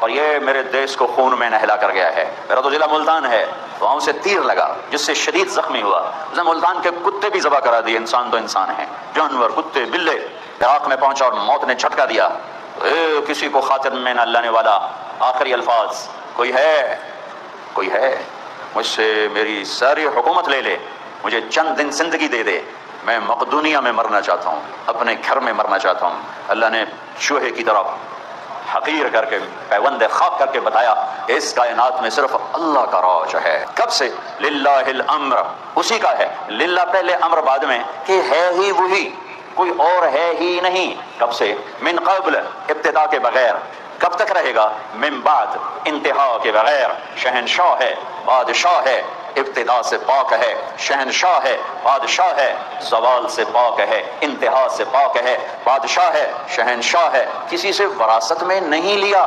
और ये मेरे देश को खून में नहला कर गया है। मेरा तो जिला मुल्तान है, वहां उसे तीर लगा जिससे शदीद जख्मी हुआ। उसने मुल्तान के कुत्ते भी ज़बह करा दिए। इंसान तो इंसान है, जानवर, कुत्ते, बिल्ले। इराक में पहुंचा और मौत ने झटका दिया। किसी को खातिर में न लाने वाला आखिरी अल्फाज, कोई है, कोई है, मुझसे मेरी सारी हुकूमत ले ले, मुझे चंद दिन जिंदगी दे दे, मैं मकदूनिया में मरना चाहता हूँ, अपने घर में मरना चाहता हूँ। अल्लाह ने चूहे की तरफ हकीर करके, पैवंद खाक करके बताया, इस कायनात में सिर्फ अल्लाह का राज है। कब से? लिल्लाहिल अम्र, उसी का है। लिल्लाह पहले, अम्र बाद में, कि है ही वही, कोई और है ही नहीं। कब से? मिन क़ब्ल, इब्तिदा के बगैर। कब तक रहेगा? मिन बाद, इंतहा के बगैर। शहनशाह है, बादशाह है, इब्तिदा से पाक है, शहनशाह है, बादशाह है, ज़वाल से पाक है, इंतहा से पाक है, बादशाह है, शहनशाह है, किसी से वरासत में नहीं लिया।